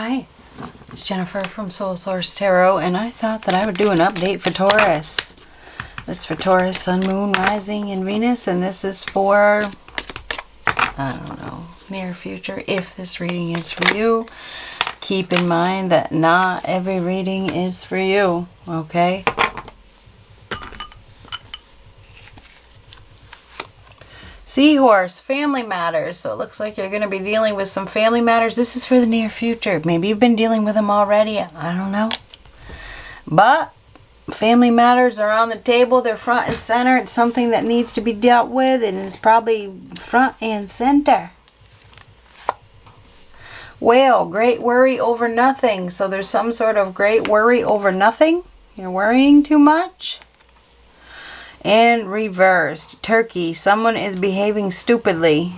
Hi, it's Jennifer from Soul Source Tarot, and I thought that I would do an update for Taurus. This is for Taurus, Sun, Moon, Rising, and Venus, and this is for, I don't know, near future. If this reading is for you, keep in mind that not every reading is for you, okay? Seahorse, family matters. So it looks like you're going to be dealing with some family matters. This is for the near future. Maybe you've been dealing with them already. I don't know. But family matters are on the table. They're front and center. It's something that needs to be dealt with and is probably front and center. Whale, great worry over nothing. So there's some sort of great worry over nothing. You're worrying too much. And reversed, Turkey, someone is behaving stupidly.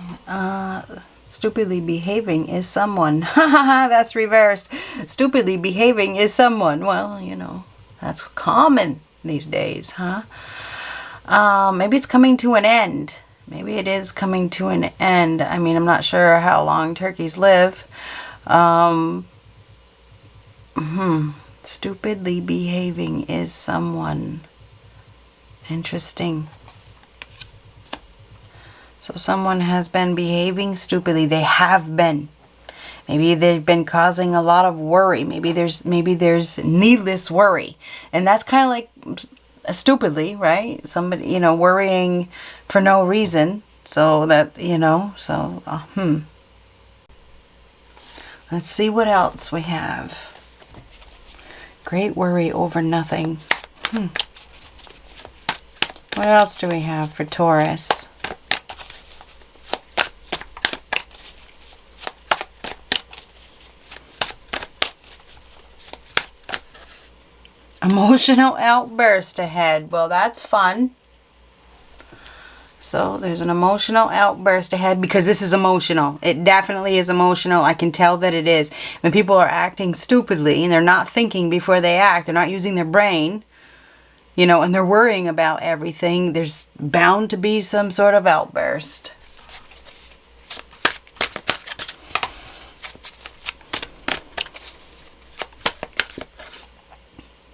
Stupidly behaving is someone. That's reversed. Stupidly behaving is someone. Well, you know, that's common these days, huh? Maybe it's coming to an end. Maybe it is coming to an end. I mean, I'm not sure how long turkeys live. Stupidly behaving is someone. Interesting. So someone has been behaving stupidly. They have been. Maybe they've been causing a lot of worry. Maybe there's needless worry. And that's kind of like stupidly, right? Somebody, you know, worrying for no reason. So that, you know, so, Let's see what else we have. Great worry over nothing. What else do we have for Taurus? Emotional outburst ahead. Well, that's fun. So there's an emotional outburst ahead because this is emotional. It definitely is emotional. I can tell that it is. When people are acting stupidly and they're not thinking before they act, they're not using their brain, you know, and they're worrying about everything, there's bound to be some sort of outburst.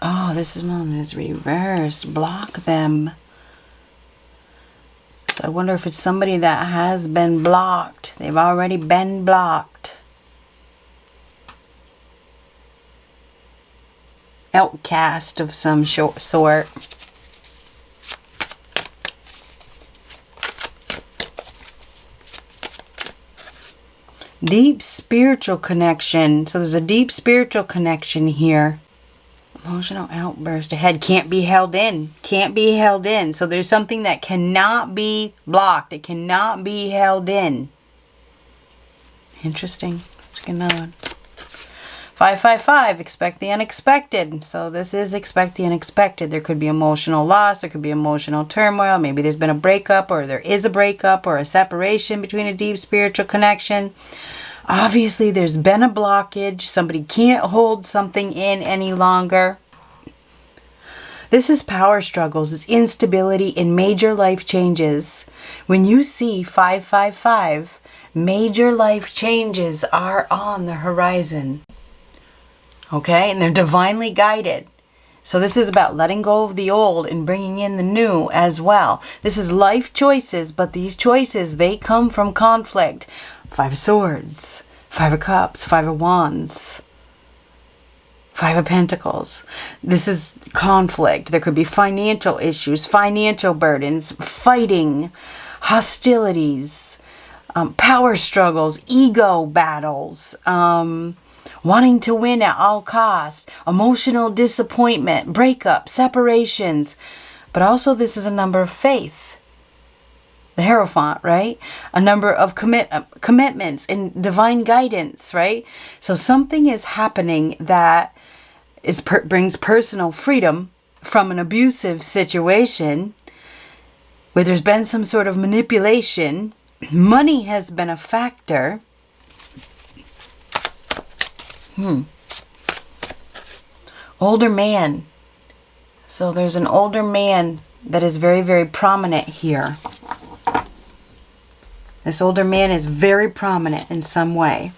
Oh, this one is reversed. Block them. So I wonder if it's somebody that has been blocked. They've already been blocked. Outcast of some sort. Deep spiritual connection. So there's a deep spiritual connection here. Emotional outburst ahead. Can't be held in. Can't be held in. So there's something that cannot be blocked. It cannot be held in. Interesting. Let's get another one. 555, expect the unexpected. So this is expect the unexpected. There could be emotional loss. There could be emotional turmoil. Maybe there's been a breakup, or there is a breakup or a separation between a deep spiritual connection. Obviously, there's been a blockage. Somebody can't hold something in any longer. This is power struggles. It's instability in major life changes. When you see 555, major life changes are on the horizon. Okay, and they're divinely guided. So this is about letting go of the old and bringing in the new as well. This is life choices, but these choices, they come from conflict. 5 of Swords, 5 of Cups, 5 of Wands, 5 of Pentacles. This is conflict. There could be financial issues, financial burdens, fighting, hostilities, power struggles, ego battles, wanting to win at all costs, emotional disappointment, breakup, separations. But also this is a number of faith. The Hierophant, right? A number of commitments and divine guidance, right? So something is happening that brings personal freedom from an abusive situation where there's been some sort of manipulation. Money has been a factor. Older man. So there's an older man that is very, very prominent here. This older man is very prominent in some way.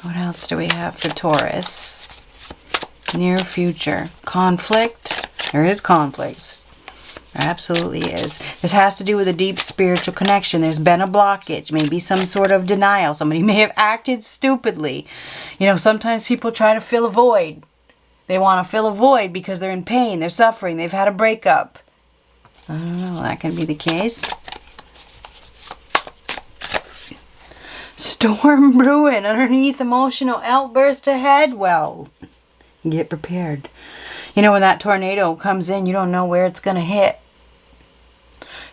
What else do we have for Taurus? Near future. Conflict. There is conflicts. There absolutely is. This has to do with a deep spiritual connection. There's been a blockage. Maybe some sort of denial. Somebody may have acted stupidly. You know, sometimes people try to fill a void. They want to fill a void because they're in pain. They're suffering. They've had a breakup. I don't know. That can be the case. Storm brewing underneath, emotional outburst ahead. Well, get prepared. You know, when that tornado comes in, you don't know where it's going to hit.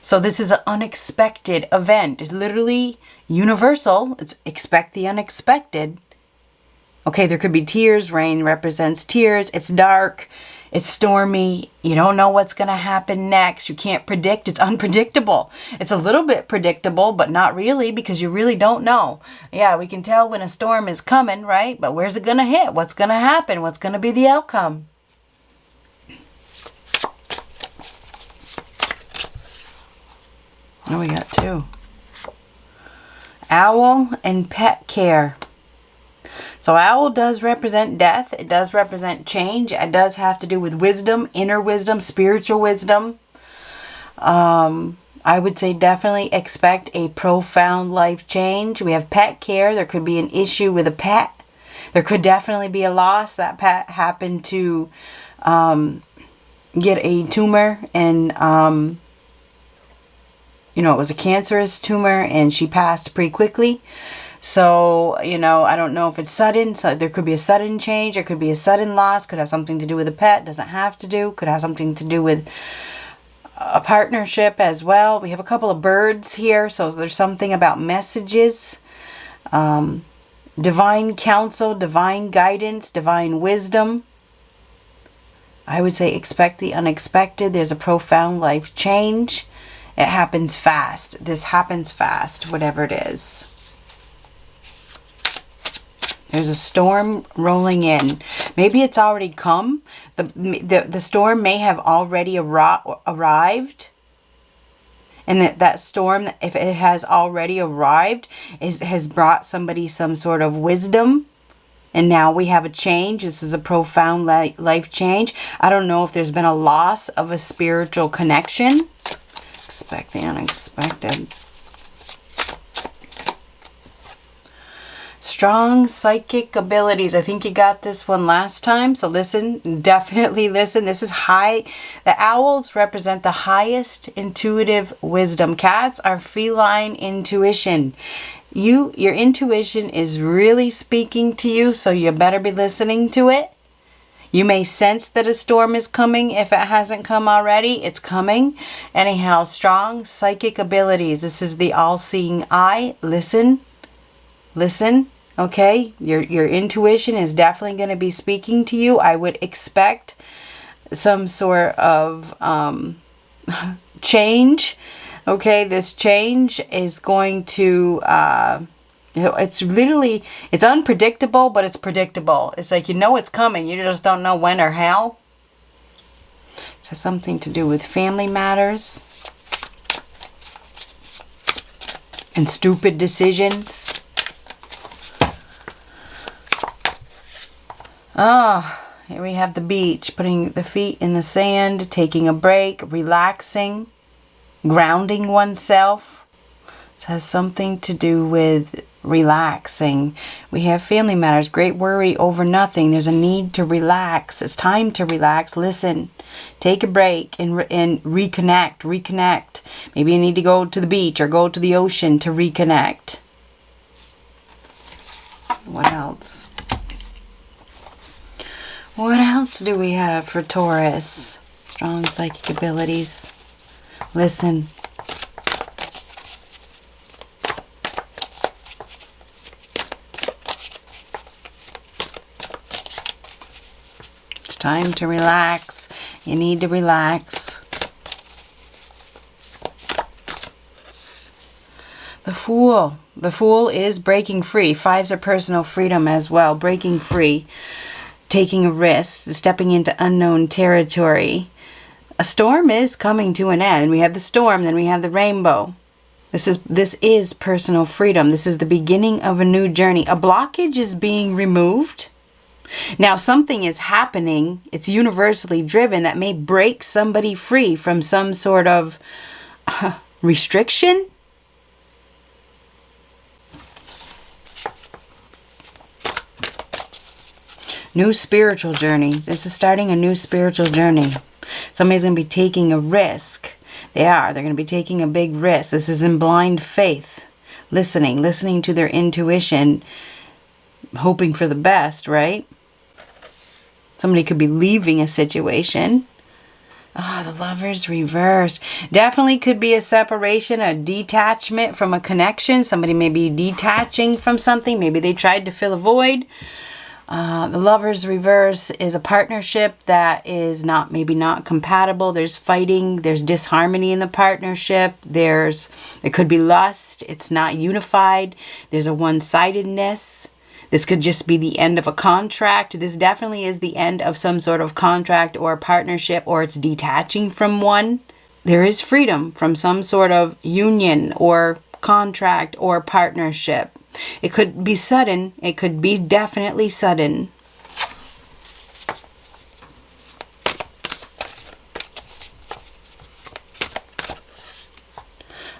So this is an unexpected event. It's literally universal. It's expect the unexpected. Okay, there could be tears. Rain represents tears. It's dark. It's stormy. You don't know what's going to happen next. You can't predict. It's unpredictable. It's a little bit predictable, but not really, because you really don't know. Yeah, we can tell when a storm is coming, right? But where's it going to hit? What's going to happen? What's going to be the outcome? Oh, we got two. Owl and pet care. So owl does represent death. It does represent change. It does have to do with wisdom, inner wisdom, spiritual wisdom. I would say definitely expect a profound life change. We have pet care. There could be an issue with a pet. There could definitely be a loss. That pet happened to get a tumor, and you know, it was a cancerous tumor, and she passed pretty quickly. So, you know, I don't know if it's sudden. So there could be a sudden change. There could be a sudden loss. Could have something to do with a pet. Doesn't have to do. Could have something to do with a partnership as well. We have a couple of birds here. So there's something about messages. Divine counsel, divine guidance, divine wisdom. I would say expect the unexpected. There's a profound life change. It happens fast. This happens fast, whatever it is. There's a storm rolling in. Maybe it's already come. The storm may have already arrived. And that storm, if it has already arrived, has brought somebody some sort of wisdom. And now we have a change. This is a profound life change. I don't know if there's been a loss of a spiritual connection. Expect the unexpected. Strong psychic abilities. I think you got this one last time. So listen, definitely listen. This is high. The owls represent the highest intuitive wisdom. Cats are feline intuition. Your intuition is really speaking to you, so you better be listening to it. You may sense that a storm is coming. If it hasn't come already, it's coming. Anyhow, strong psychic abilities. This is the all-seeing eye. Listen. Listen. Okay, your intuition is definitely going to be speaking to you. I would expect some sort of change. Okay, this change is going to, you know, it's unpredictable, but it's predictable. It's like, you know it's coming. You just don't know when or how. It has something to do with family matters and stupid decisions. Oh, here we have the beach, putting the feet in the sand, taking a break, relaxing, grounding oneself. It has something to do with relaxing. We have family matters, great worry over nothing. There's a need to relax. It's time to relax. Listen, take a break and reconnect. Maybe you need to go to the beach or go to the ocean to reconnect. What else? What else do we have for Taurus? Strong psychic abilities. Listen. It's time to relax. You need to relax. The Fool. The Fool is breaking free. Fives are personal freedom as well. Breaking free. Taking a risk, stepping into unknown territory. A storm is coming to an end. We have the storm, then we have the rainbow. This is personal freedom. This is the beginning of a new journey. A blockage is being removed. Now something is happening. It's universally driven that may break somebody free from some sort of restriction. New spiritual journey. This is starting a new spiritual journey. Somebody's going to be taking a risk. They're going to be taking a big risk. This is in blind faith. Listening to their intuition, hoping for the best, right? Somebody could be leaving a situation. The Lovers reversed. Definitely could be a separation, a detachment from a connection. Somebody may be detaching from something. Maybe they tried to fill a void. The Lovers reverse is a partnership that is maybe not compatible. There's fighting. There's disharmony in the partnership. There could be lust. It's not unified. There's a one-sidedness. This could just be the end of a contract. This definitely is the end of some sort of contract or partnership, or it's detaching from one. There is freedom from some sort of union or contract or partnership. It could be sudden. It could be definitely sudden.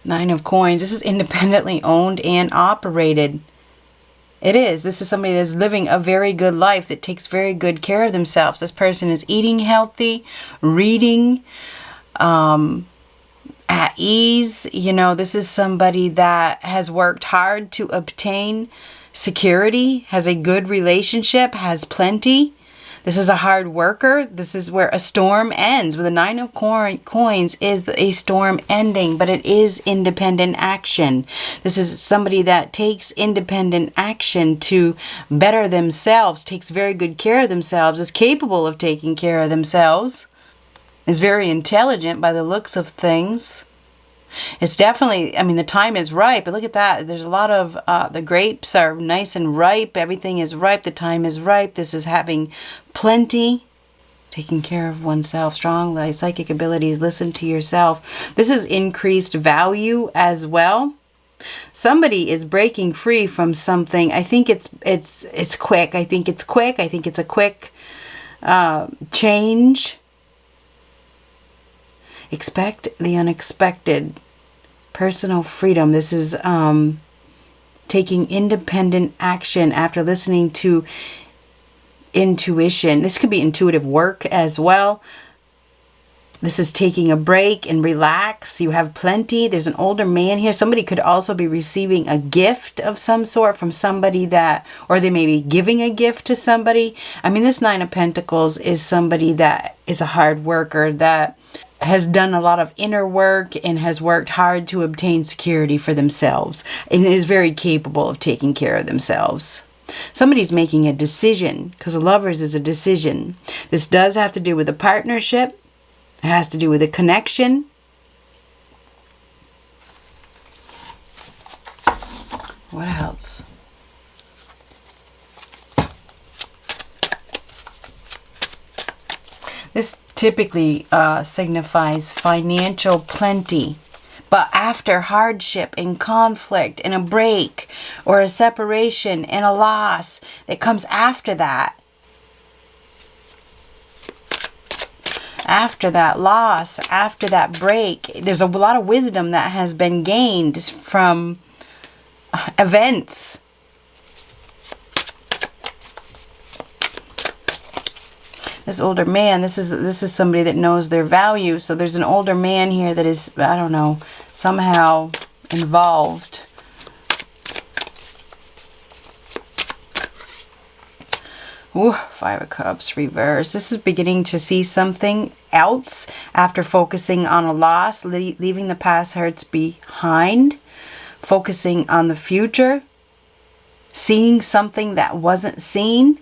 Nine of Coins. This is independently owned and operated. It is. This is somebody that's living a very good life, that takes very good care of themselves. This person is eating healthy, reading, at ease. You know, this is somebody that has worked hard to obtain security, has a good relationship, has plenty. This is a hard worker. This is where a storm ends. With a Nine of Coins is a storm ending, but it is independent action. This is somebody that takes independent action to better themselves, takes very good care of themselves, is capable of taking care of themselves, is very intelligent by the looks of things. It's definitely, I mean, the time is ripe. But look at that. There's a lot of, the grapes are nice and ripe. Everything is ripe. The time is ripe. This is having plenty. Taking care of oneself. Strong psychic abilities. Listen to yourself. This is increased value as well. Somebody is breaking free from something. I think it's quick. I think it's quick. I think it's a quick change. Expect the unexpected. Personal freedom. This is taking independent action after listening to intuition. This could be intuitive work as well. This is taking a break and relax. You have plenty. There's an older man here. Somebody could also be receiving a gift of some sort from somebody that, or they may be giving a gift to somebody. I mean, this Nine of Pentacles is somebody that is a hard worker, that has done a lot of inner work and has worked hard to obtain security for themselves and is very capable of taking care of themselves. Somebody's making a decision, because the Lovers is a decision. This does have to do with a partnership. It has to do with a connection. What else? This typically signifies financial plenty. But after hardship and conflict and a break or a separation and a loss that comes after that, after that loss, after that break, there's a lot of wisdom that has been gained from events. This older man, this is somebody that knows their value. So there's an older man here that is, I don't know, somehow involved. Ooh, Five of Cups reverse. This is beginning to see something else after focusing on a loss, leaving the past hurts behind, focusing on the future, seeing something that wasn't seen.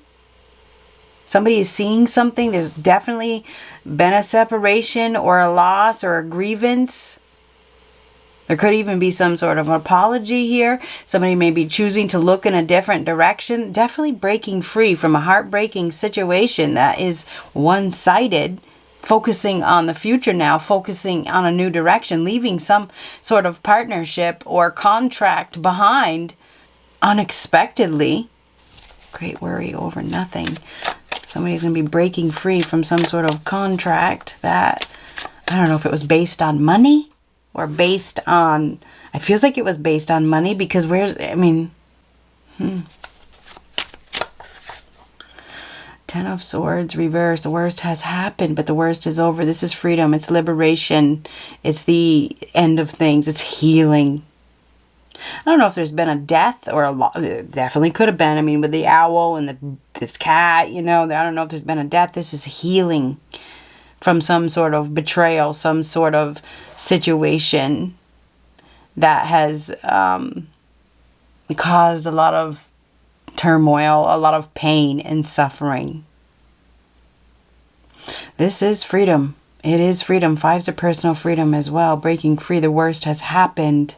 Somebody is seeing something. There's definitely been a separation or a loss or a grievance. There could even be some sort of apology here. Somebody may be choosing to look in a different direction. Definitely breaking free from a heartbreaking situation that is one-sided. focusing on the future now, focusing on a new direction, leaving some sort of partnership or contract behind unexpectedly. Great worry over nothing. Somebody's going to be breaking free from some sort of contract that, I don't know if it was based on money or based on, it feels like it was based on money, because Ten of Swords reversed. The worst has happened, but the worst is over. This is freedom. It's liberation. It's the end of things. It's healing. I don't know if there's been a death or a lot. It definitely could have been. I mean, with the owl and this cat, you know, I don't know if there's been a death. This is healing from some sort of betrayal, some sort of situation that has caused a lot of turmoil, a lot of pain and suffering. This is freedom. It is freedom. Fives of personal freedom as well. Breaking free. The worst has happened.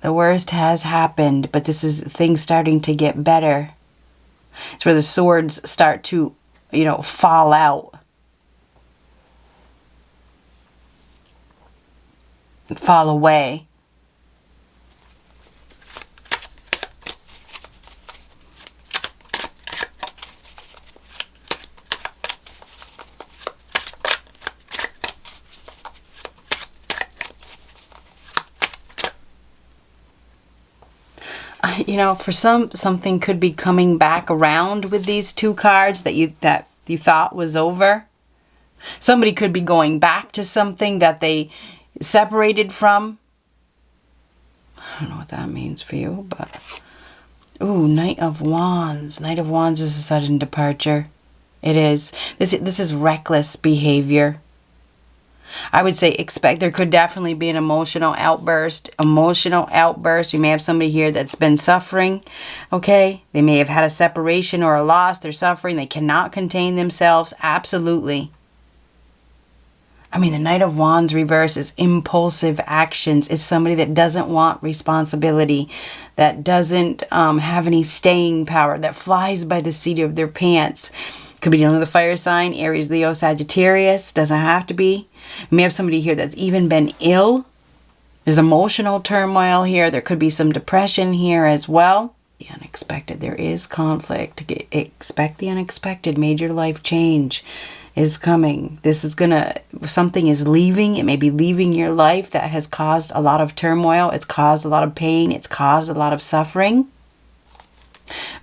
The worst has happened, but this is things starting to get better. It's where the swords start to, you know, fall out. Fall away. You know, for something could be coming back around with these two cards that you thought was over. Somebody could be going back to something that they separated from. I don't know what that means for you, but ooh, Knight of Wands. Knight of Wands is a sudden departure. It is. This is reckless behavior. I would say there could definitely be an emotional outburst. Emotional outburst. You may have somebody here that's been suffering. Okay. They may have had a separation or a loss. They're suffering. They cannot contain themselves. Absolutely. I mean, the Knight of Wands reverse is impulsive actions. It's somebody that doesn't want responsibility, that doesn't have any staying power, that flies by the seat of their pants. Could be dealing with a fire sign, Aries, Leo, Sagittarius. Doesn't have to be. You may have somebody here that's even been ill. There's emotional turmoil here. There could be some depression here as well. The unexpected. There is conflict. Expect the unexpected. Major life change is coming. Something is leaving. It may be leaving your life that has caused a lot of turmoil. It's caused a lot of pain. It's caused a lot of suffering.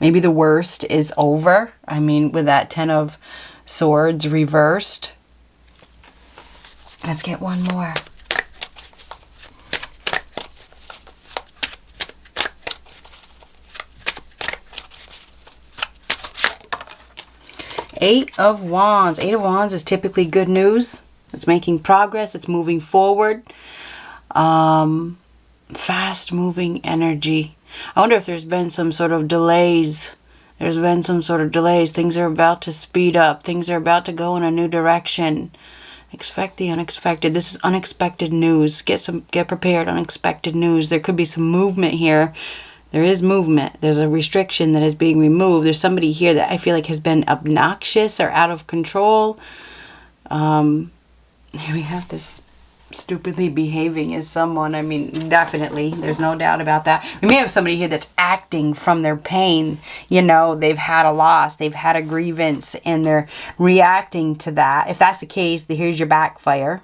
Maybe the worst is over. I mean, with that Ten of Swords reversed. Let's get one more. Eight of Wands. Eight of Wands is typically good news. It's making progress. It's moving forward. Fast moving energy. I wonder if there's been some sort of delays. There's been some sort of delays. Things are about to speed up. Things are about to go in a new direction. Expect the unexpected. This is unexpected news. Get prepared. Unexpected news. There could be some movement here. There is movement. There's a restriction that is being removed. There's somebody here that I feel like has been obnoxious or out of control. Here we have this stupidly behaving as someone. I mean, definitely. There's no doubt about that. We may have somebody here that's acting from their pain. You know, they've had a loss. They've had a grievance and they're reacting to that. If that's the case, here's your backfire.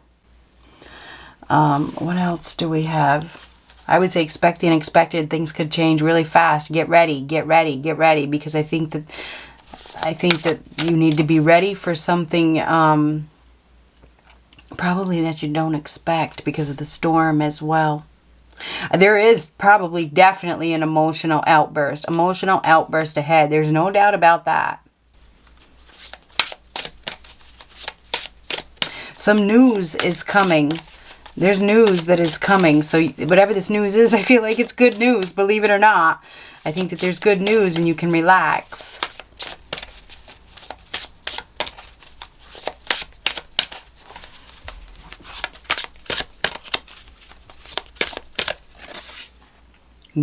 What else do we have? I would say expect the unexpected. Things could change really fast. Get ready, get ready, get ready. Because I think that you need to be ready for something probably that you don't expect because of the storm as well. There is probably definitely an emotional outburst. Emotional outburst ahead. There's no doubt about that. Some news is coming. There's news that is coming. So whatever this news is, I feel like it's good news. Believe it or not. I think that there's good news and you can relax.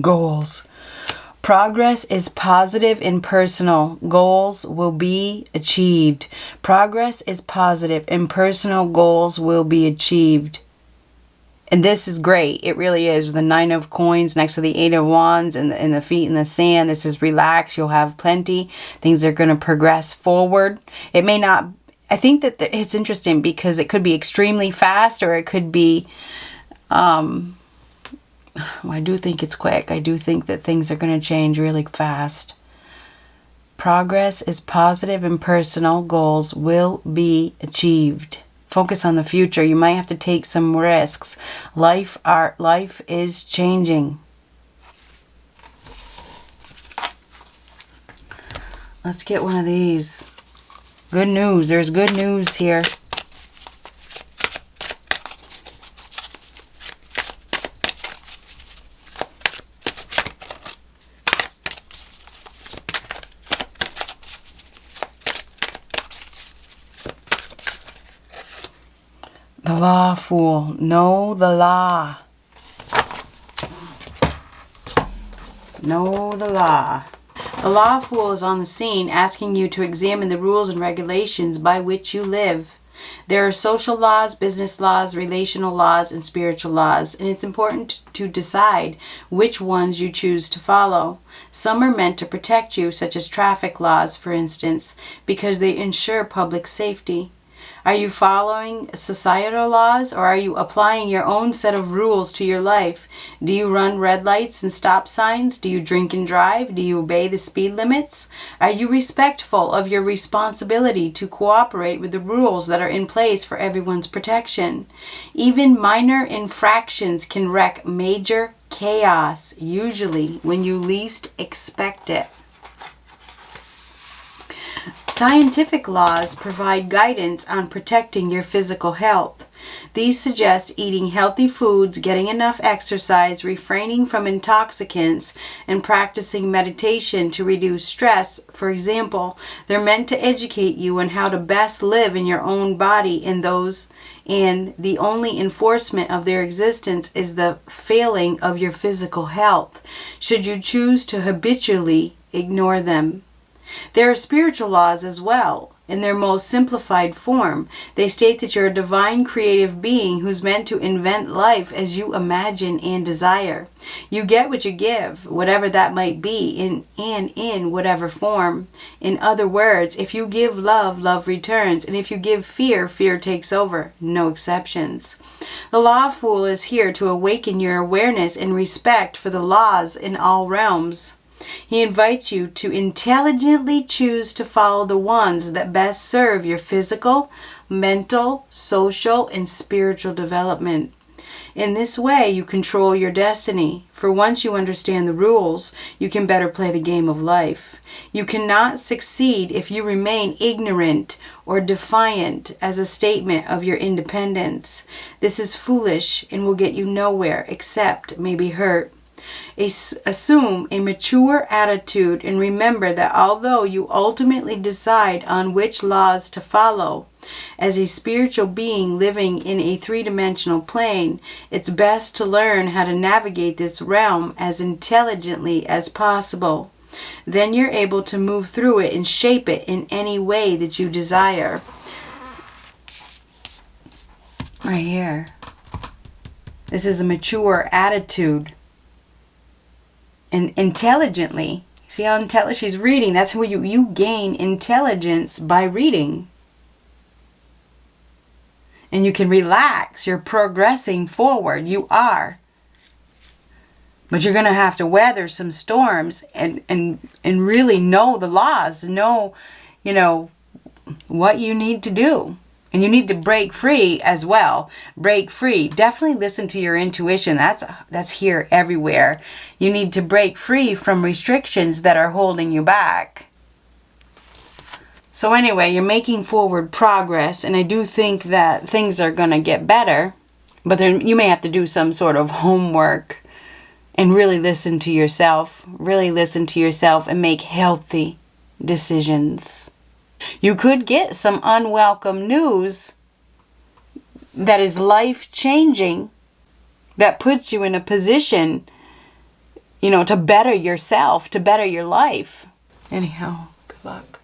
Goals. Progress is positive and personal. Goals will be achieved. Progress is positive and personal goals will be achieved. And this is great. It really is. With the 9 of coins next to the 8 of wands and the feet in the sand. This is relaxed. You'll have plenty. Things are going to progress forward. It may not. I think that it's interesting because it could be extremely fast or it could be. I do think it's quick. I do think that things are going to change really fast. Progress is positive and personal goals will be achieved. Focus on the future. You might have to take some risks. Life is changing. Let's get one of these. Good news. There's good news here. The law, fool. Know the law. Know the law. The law, fool, is on the scene asking you to examine the rules and regulations by which you live. There are social laws, business laws, relational laws, and spiritual laws, and it's important to decide which ones you choose to follow. Some are meant to protect you, such as traffic laws, for instance, because they ensure public safety. Are you following societal laws or are you applying your own set of rules to your life? Do you run red lights and stop signs? Do you drink and drive? Do you obey the speed limits? Are you respectful of your responsibility to cooperate with the rules that are in place for everyone's protection? Even minor infractions can wreak major chaos, usually when you least expect it. Scientific laws provide guidance on protecting your physical health. These suggest eating healthy foods, getting enough exercise, refraining from intoxicants, and practicing meditation to reduce stress. For example, they're meant to educate you on how to best live in your own body, and the only enforcement of their existence is the failing of your physical health, should you choose to habitually ignore them. There are spiritual laws as well. In their most simplified form, they state that you're a divine creative being who's meant to invent life as you imagine and desire. You get what you give, whatever that might be, in whatever form. In other words, if you give love, love returns, and if you give fear, fear takes over. No exceptions. The law, fool, is here to awaken your awareness and respect for the laws in all realms. He invites you to intelligently choose to follow the ones that best serve your physical, mental, social, and spiritual development. In this way, you control your destiny, for once you understand the rules, you can better play the game of life. You cannot succeed if you remain ignorant or defiant as a statement of your independence. This is foolish and will get you nowhere except maybe hurt. Assume a mature attitude and remember that although you ultimately decide on which laws to follow, as a spiritual being living in a three-dimensional plane, it's best to learn how to navigate this realm as intelligently as possible. Then you're able to move through it and shape it in any way that you desire. Right here. This is a mature attitude. And intelligently, see how intelligent she's reading? That's who you gain intelligence by reading. And you can relax. You're progressing forward. You are. But you're going to have to weather some storms and really know the laws. Know, what you need to do. And you need to break free as well. Break free. Definitely listen to your intuition. That's here everywhere. You need to break free from restrictions that are holding you back. So anyway, you're making forward progress. And I do think that things are going to get better. But then you may have to do some sort of homework. And really listen to yourself. Really listen to yourself and make healthy decisions. You could get some unwelcome news that is life-changing, that puts you in a position, to better yourself, to better your life. Anyhow, good luck.